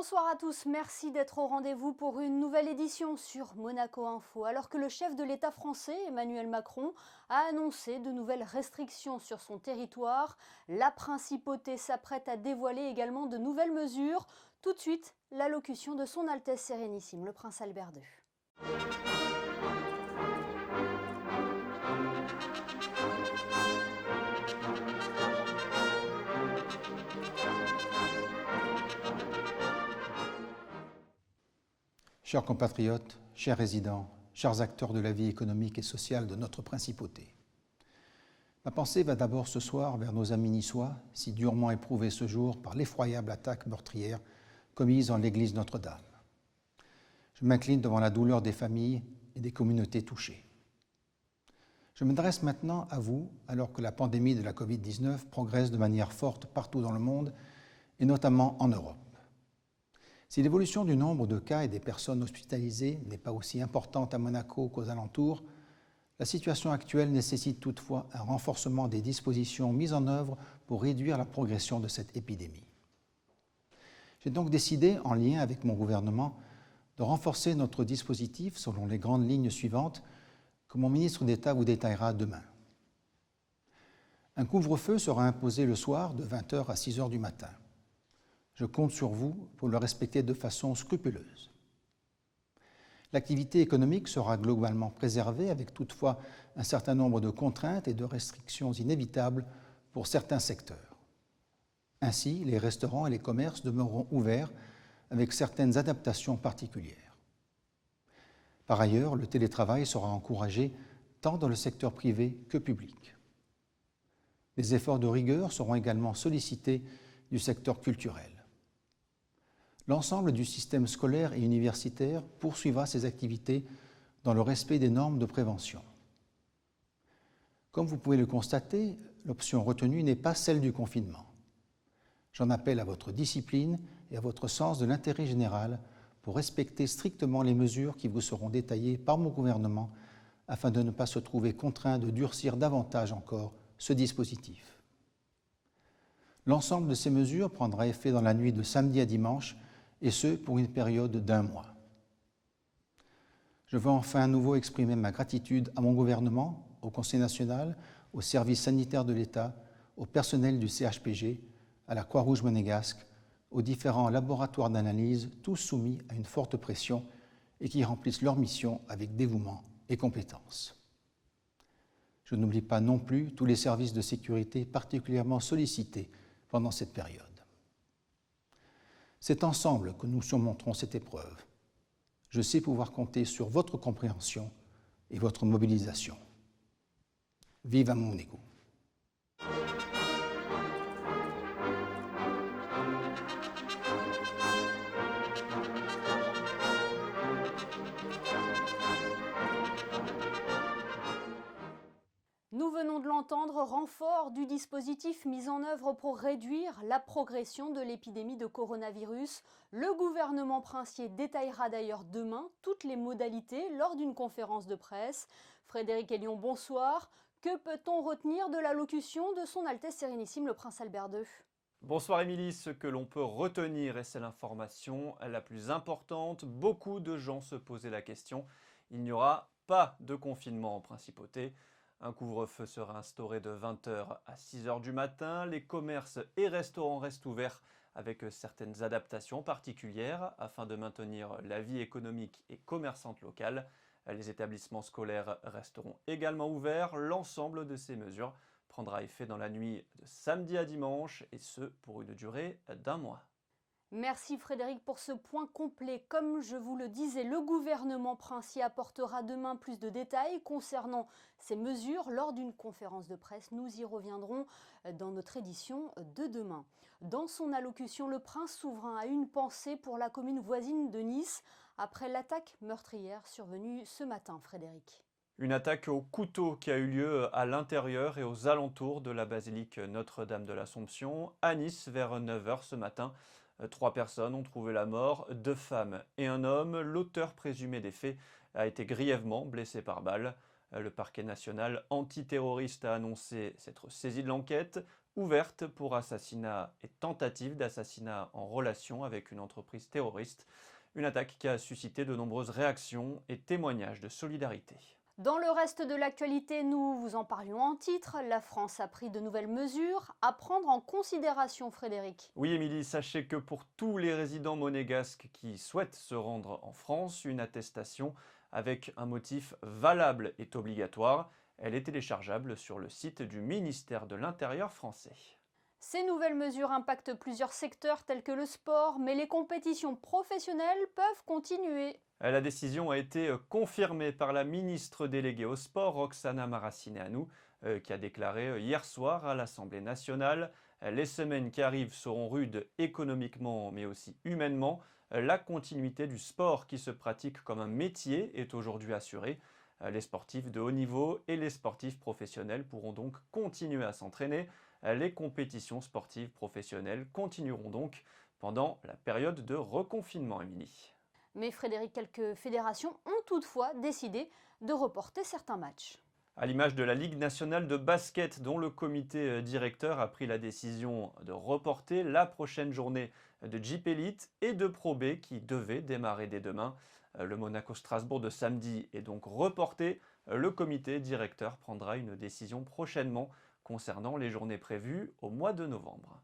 Bonsoir à tous, merci d'être au rendez-vous pour une nouvelle édition sur Monaco Info. Alors que le chef de l'État français, Emmanuel Macron, a annoncé de nouvelles restrictions sur son territoire, la principauté s'apprête à dévoiler également de nouvelles mesures. Tout de suite, l'allocution de son Altesse Sérénissime, le prince Albert II. Chers compatriotes, chers résidents, chers acteurs de la vie économique et sociale de notre principauté. Ma pensée va d'abord ce soir vers nos amis niçois, si durement éprouvés ce jour par l'effroyable attaque meurtrière commise en l'église Notre-Dame. Je m'incline devant la douleur des familles et des communautés touchées. Je m'adresse maintenant à vous, alors que la pandémie de la Covid-19 progresse de manière forte partout dans le monde, et notamment en Europe. Si l'évolution du nombre de cas et des personnes hospitalisées n'est pas aussi importante à Monaco qu'aux alentours, la situation actuelle nécessite toutefois un renforcement des dispositions mises en œuvre pour réduire la progression de cette épidémie. J'ai donc décidé, en lien avec mon gouvernement, de renforcer notre dispositif selon les grandes lignes suivantes que mon ministre d'État vous détaillera demain. Un couvre-feu sera imposé le soir de 20h à 6h du matin. Je compte sur vous pour le respecter de façon scrupuleuse. L'activité économique sera globalement préservée avec toutefois un certain nombre de contraintes et de restrictions inévitables pour certains secteurs. Ainsi, les restaurants et les commerces demeureront ouverts avec certaines adaptations particulières. Par ailleurs, le télétravail sera encouragé tant dans le secteur privé que public. Les efforts de rigueur seront également sollicités du secteur culturel. L'ensemble du système scolaire et universitaire poursuivra ses activités dans le respect des normes de prévention. Comme vous pouvez le constater, l'option retenue n'est pas celle du confinement. J'en appelle à votre discipline et à votre sens de l'intérêt général pour respecter strictement les mesures qui vous seront détaillées par mon gouvernement afin de ne pas se trouver contraint de durcir davantage encore ce dispositif. L'ensemble de ces mesures prendra effet dans la nuit de samedi à dimanche, et ce pour une période d'1 mois. Je veux enfin à nouveau exprimer ma gratitude à mon gouvernement, au Conseil national, aux services sanitaires de l'État, au personnel du CHPG, à la Croix-Rouge monégasque, aux différents laboratoires d'analyse, tous soumis à une forte pression et qui remplissent leur mission avec dévouement et compétence. Je n'oublie pas non plus tous les services de sécurité particulièrement sollicités pendant cette période. C'est ensemble que nous surmonterons cette épreuve. Je sais pouvoir compter sur votre compréhension et votre mobilisation. Vive Monaco! Nous venons de l'entendre, renfort du dispositif mis en œuvre pour réduire la progression de l'épidémie de coronavirus. Le gouvernement princier détaillera d'ailleurs demain toutes les modalités lors d'une conférence de presse. Frédéric Hélion, bonsoir. Que peut-on retenir de l'allocution de son Altesse Sérénissime le prince Albert II ? Bonsoir Émilie, ce que l'on peut retenir, et c'est l'information la plus importante, beaucoup de gens se posaient la question, il n'y aura pas de confinement en principauté. Un couvre-feu sera instauré de 20h à 6h du matin. Les commerces et restaurants restent ouverts avec certaines adaptations particulières afin de maintenir la vie économique et commerçante locale. Les établissements scolaires resteront également ouverts. L'ensemble de ces mesures prendra effet dans la nuit de samedi à dimanche et ce pour une durée d'1 mois. Merci Frédéric pour ce point complet. Comme je vous le disais, le gouvernement princier apportera demain plus de détails concernant ces mesures lors d'une conférence de presse. Nous y reviendrons dans notre édition de demain. Dans son allocution, le prince souverain a une pensée pour la commune voisine de Nice après l'attaque meurtrière survenue ce matin, Frédéric. Une attaque au couteau qui a eu lieu à l'intérieur et aux alentours de la basilique Notre-Dame de l'Assomption à Nice vers 9h ce matin. 3 personnes ont trouvé la mort, 2 femmes et un homme. L'auteur présumé des faits a été grièvement blessé par balle. Le parquet national antiterroriste a annoncé s'être saisi de l'enquête. ouverte pour assassinat et tentative d'assassinat en relation avec une entreprise terroriste. Une attaque qui a suscité de nombreuses réactions et témoignages de solidarité. Dans le reste de l'actualité, nous vous en parlions en titre. La France a pris de nouvelles mesures à prendre en considération, Frédéric. Oui, Émilie, sachez que pour tous les résidents monégasques qui souhaitent se rendre en France, une attestation avec un motif valable est obligatoire. Elle est téléchargeable sur le site du ministère de l'Intérieur français. Ces nouvelles mesures impactent plusieurs secteurs tels que le sport, mais les compétitions professionnelles peuvent continuer. La décision a été confirmée par la ministre déléguée au sport, Roxana Maracineanu, qui a déclaré hier soir à l'Assemblée nationale « Les semaines qui arrivent seront rudes économiquement mais aussi humainement. La continuité du sport qui se pratique comme un métier est aujourd'hui assurée. Les sportifs de haut niveau et les sportifs professionnels pourront donc continuer à s'entraîner. Les compétitions sportives professionnelles continueront donc pendant la période de reconfinement, Émilie. » Mais Frédéric, quelques fédérations ont toutefois décidé de reporter certains matchs. À l'image de la Ligue nationale de basket, dont le comité directeur a pris la décision de reporter la prochaine journée de Jeep Elite et de Pro B qui devait démarrer dès demain. Le Monaco-Strasbourg de samedi est donc reporté. Le comité directeur prendra une décision prochainement concernant les journées prévues au mois de novembre.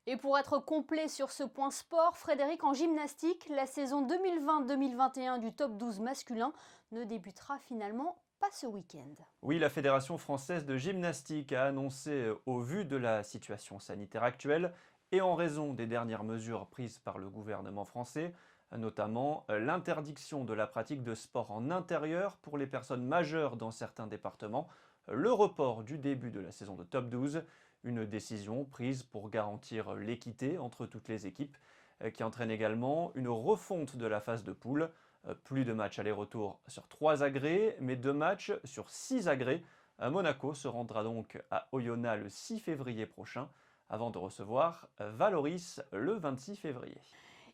Et pour être complet sur ce point sport, Frédéric, en gymnastique, la saison 2020-2021 du top 12 masculin ne débutera finalement pas ce week-end. Oui, la Fédération française de gymnastique a annoncé, au vu de la situation sanitaire actuelle et en raison des dernières mesures prises par le gouvernement français, notamment l'interdiction de la pratique de sport en intérieur pour les personnes majeures dans certains départements, le report du début de la saison de top 12, une décision prise pour garantir l'équité entre toutes les équipes, qui entraîne également une refonte de la phase de poule. Plus de matchs aller-retour sur 3 agrès, mais 2 matchs sur 6 agrès. Monaco se rendra donc à Oyonnax le 6 février prochain, avant de recevoir Valoris le 26 février.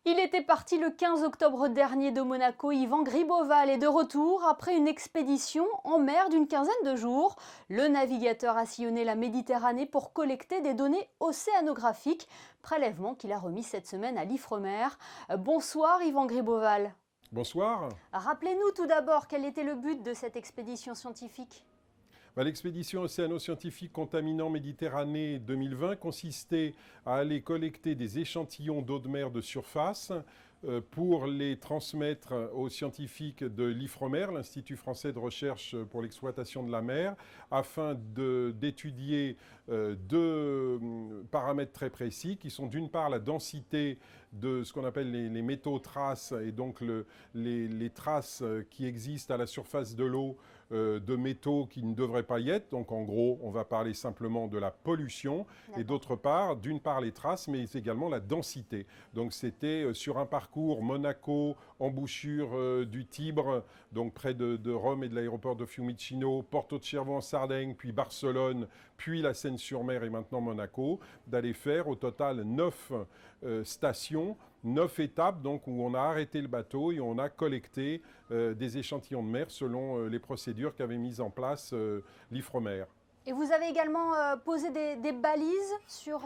Il était parti le 15 octobre dernier de Monaco. Yvan Griboval est de retour après une expédition en mer d'une quinzaine de jours. Le navigateur a sillonné la Méditerranée pour collecter des données océanographiques, prélèvement qu'il a remis cette semaine à l'Ifremer. Bonsoir Yvan Griboval. Bonsoir. Rappelez-nous tout d'abord quel était le but de cette expédition scientifique. L'expédition océano-scientifique Contaminants Méditerranée 2020 consistait à aller collecter des échantillons d'eau de mer de surface pour les transmettre aux scientifiques de l'Ifremer, l'Institut français de recherche pour l'exploitation de la mer, afin d'étudier 2 paramètres très précis qui sont d'une part la densité de ce qu'on appelle les métaux traces et donc les traces qui existent à la surface de l'eau de métaux qui ne devraient pas y être. Donc en gros, on va parler simplement de la pollution. Et d'autre part, d'une part les traces, mais également la densité. Donc c'était sur un parcours Monaco, embouchure du Tibre, donc près de Rome et de l'aéroport de Fiumicino, Porto de Cervo en Sardaigne, puis Barcelone, puis la Seine-sur-Mer et maintenant Monaco, d'aller faire au total 9 stations, 9 étapes donc, où on a arrêté le bateau et on a collecté des échantillons de mer selon les procédures qu'avait mises en place l'Ifremer. Et vous avez également posé des balises sur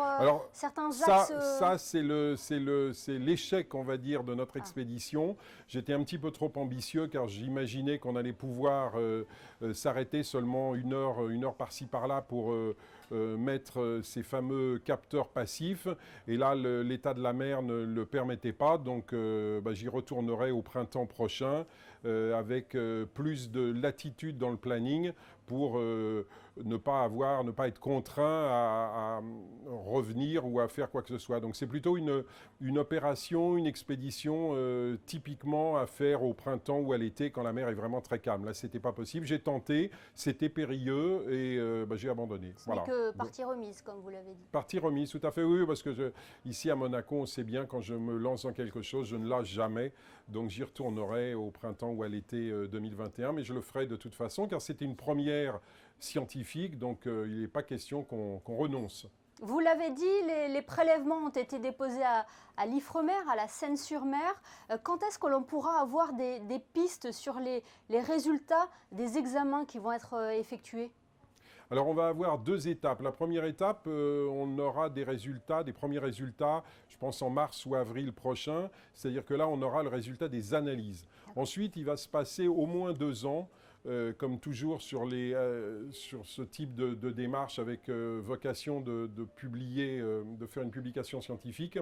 certains axes. Ça c'est l'échec, on va dire, de notre expédition. J'étais un petit peu trop ambitieux car j'imaginais qu'on allait pouvoir s'arrêter seulement une heure par-ci par-là pour mettre ces fameux capteurs passifs. Et là, l'état de la mer ne le permettait pas. Donc j'y retournerai au printemps prochain avec plus de latitude dans le planning pour ne pas être contraint à revenir ou à faire quoi que ce soit. Donc c'est plutôt une opération, une expédition typiquement à faire au printemps ou à l'été quand la mer est vraiment très calme. Là, c'était pas possible. J'ai tenté, c'était périlleux et j'ai abandonné. Ce n'est que partie remise, comme vous l'avez dit. Partie remise, tout à fait, oui, parce que ici à Monaco, on sait bien, quand je me lance dans quelque chose, je ne lâche jamais. Donc j'y retournerai au printemps ou à l'été 2021, mais je le ferai de toute façon, car c'était une première scientifique, donc il n'est pas question qu'on renonce. Vous l'avez dit, les prélèvements ont été déposés à l'Ifremer, à la Seine-sur-Mer. Quand est-ce que l'on pourra avoir des pistes sur les résultats des examens qui vont être effectués ? Alors on va avoir 2 étapes. La première étape, on aura des premiers résultats, je pense en mars ou avril prochain. C'est-à-dire que là, on aura le résultat des analyses. Ensuite, il va se passer au moins 2 ans, comme toujours sur ce type de démarche avec vocation de publier, de faire une publication scientifique.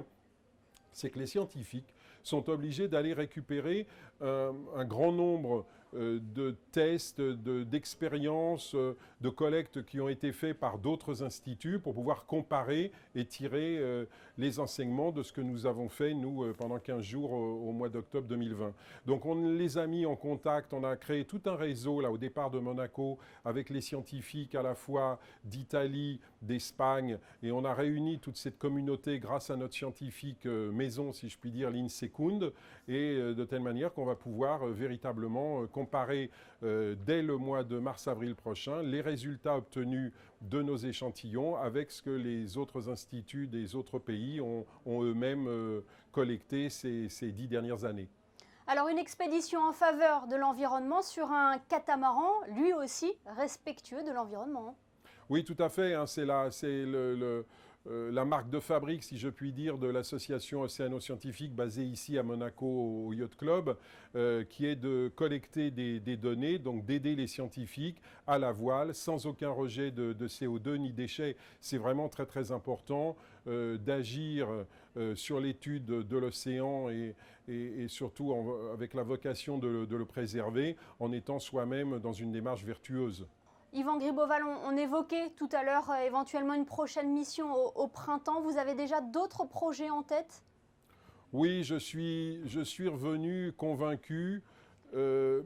C'est que les scientifiques sont obligés d'aller récupérer un grand nombre de tests, d'expériences, de collectes qui ont été faits par d'autres instituts pour pouvoir comparer et tirer les enseignements de ce que nous avons fait, nous, pendant 15 jours au mois d'octobre 2020. Donc on les a mis en contact, on a créé tout un réseau là au départ de Monaco avec les scientifiques à la fois d'Italie, d'Espagne, et on a réuni toute cette communauté grâce à notre scientifique maison, si je puis dire, l'INSECUND, et de telle manière qu'on va pouvoir véritablement comparer dès le mois de mars-avril prochain les résultats obtenus de nos échantillons avec ce que les autres instituts des autres pays ont eux-mêmes collecté ces 10 dernières années. Alors une expédition en faveur de l'environnement sur un catamaran, lui aussi respectueux de l'environnement. Oui, tout à fait. Hein, c'est la marque de fabrique, si je puis dire, de l'association océano-scientifique basée ici à Monaco au Yacht Club, qui est de collecter des données, donc d'aider les scientifiques à la voile, sans aucun rejet de CO2 ni déchets. C'est vraiment très très important d'agir sur l'étude de l'océan et surtout avec la vocation de le préserver en étant soi-même dans une démarche vertueuse. Yvan Griboval, on évoquait tout à l'heure éventuellement une prochaine mission au printemps. Vous avez déjà d'autres projets en tête ? Oui, je suis revenu convaincu que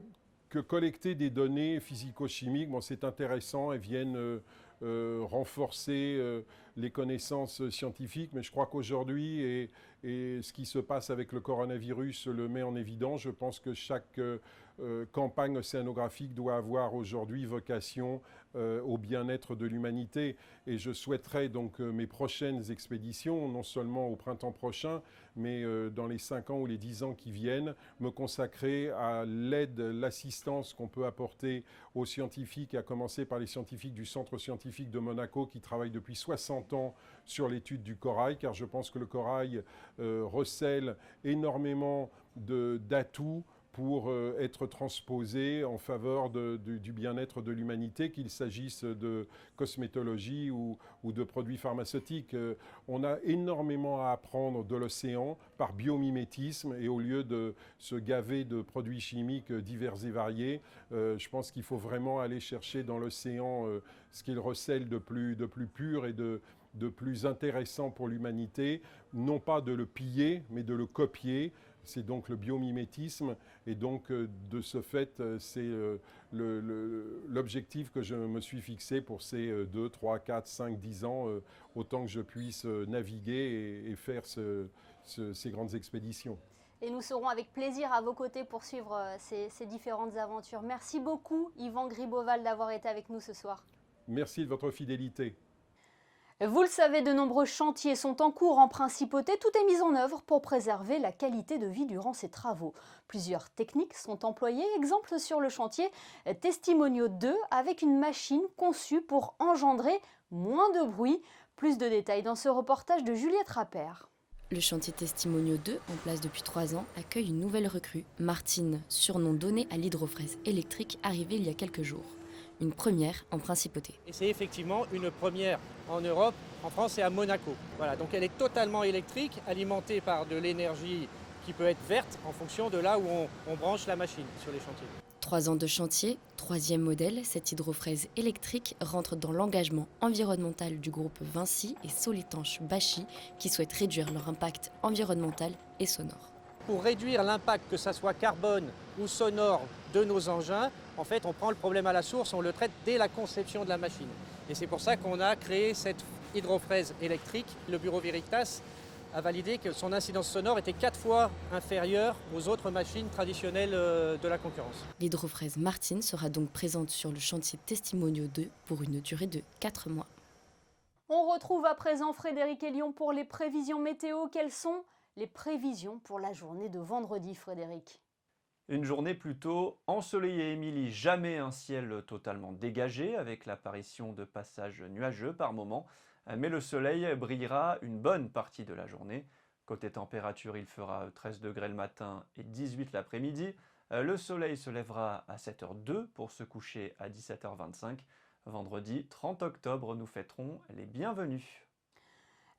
collecter des données physico-chimiques, bon, c'est intéressant, elles viennent renforcer les connaissances scientifiques, mais je crois qu'aujourd'hui, et ce qui se passe avec le coronavirus le met en évidence, je pense que chaque campagne océanographique doit avoir aujourd'hui vocation au bien-être de l'humanité. Et je souhaiterais donc mes prochaines expéditions, non seulement au printemps prochain, mais dans les 5 ans ou les 10 ans qui viennent, me consacrer à l'aide, l'assistance qu'on peut apporter aux scientifiques, à commencer par les scientifiques du Centre scientifique de Monaco qui travaillent depuis 60 ans sur l'étude du corail, car je pense que le corail recèle énormément d'atouts pour être transposé en faveur du bien-être de l'humanité, qu'il s'agisse de cosmétologie ou de produits pharmaceutiques. On a énormément à apprendre de l'océan par biomimétisme, et au lieu de se gaver de produits chimiques divers et variés, je pense qu'il faut vraiment aller chercher dans l'océan ce qu'il recèle de plus pur et de plus intéressant pour l'humanité, non pas de le piller, mais de le copier. C'est donc le biomimétisme, et donc de ce fait, c'est l'objectif que je me suis fixé pour ces 2, 3, 4, 5, 10 ans, autant que je puisse naviguer et faire ces grandes expéditions. Et nous serons avec plaisir à vos côtés pour suivre ces différentes aventures. Merci beaucoup Yvan Griboval d'avoir été avec nous ce soir. Merci de votre fidélité. Vous le savez, de nombreux chantiers sont en cours en principauté. Tout est mis en œuvre pour préserver la qualité de vie durant ces travaux. Plusieurs techniques sont employées. Exemple sur le chantier Testimonio 2 avec une machine conçue pour engendrer moins de bruit. Plus de détails dans ce reportage de Juliette Rappert. Le chantier Testimonio 2, en place depuis 3 ans, accueille une nouvelle recrue, Martine, surnom donné à l'hydrofraise électrique arrivée il y a quelques jours. Une première en principauté. Et c'est effectivement une première en Europe, en France et à Monaco. Voilà, donc elle est totalement électrique, alimentée par de l'énergie qui peut être verte en fonction de là où on branche la machine sur les chantiers. 3 ans de chantier, 3e modèle, cette hydrofraise électrique rentre dans l'engagement environnemental du groupe Vinci et Soletanche Bachy qui souhaitent réduire leur impact environnemental et sonore. Pour réduire l'impact, que ce soit carbone ou sonore, de nos engins, en fait, on prend le problème à la source, on le traite dès la conception de la machine. Et c'est pour ça qu'on a créé cette hydrofraise électrique. Le bureau Veritas a validé que son incidence sonore était 4 fois inférieure aux autres machines traditionnelles de la concurrence. L'hydrofraise Martine sera donc présente sur le chantier Testimonio 2 pour une durée de 4 mois. On retrouve à présent Frédéric Elion pour les prévisions météo. Quelles sont les prévisions pour la journée de vendredi, Frédéric ? Une journée plutôt ensoleillée, Émilie, jamais un ciel totalement dégagé avec l'apparition de passages nuageux par moments, mais le soleil brillera une bonne partie de la journée. Côté température, il fera 13 degrés le matin et 18 l'après-midi. Le soleil se lèvera à 7h02 pour se coucher à 17h25. Vendredi 30 octobre, nous fêterons les bienvenus.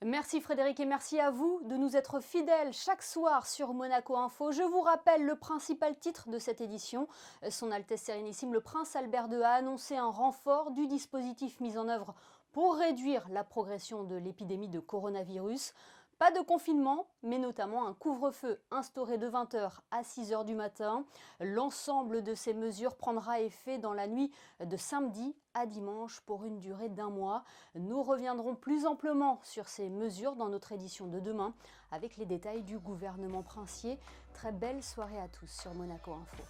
Merci Frédéric et merci à vous de nous être fidèles chaque soir sur Monaco Info. Je vous rappelle le principal titre de cette édition. Son Altesse Sérénissime, le Prince Albert II, a annoncé un renfort du dispositif mis en œuvre pour réduire la progression de l'épidémie de coronavirus. Pas de confinement, mais notamment un couvre-feu instauré de 20h à 6h du matin. L'ensemble de ces mesures prendra effet dans la nuit de samedi à dimanche pour une durée d'1 mois. Nous reviendrons plus amplement sur ces mesures dans notre édition de demain avec les détails du gouvernement princier. Très belle soirée à tous sur Monaco Info.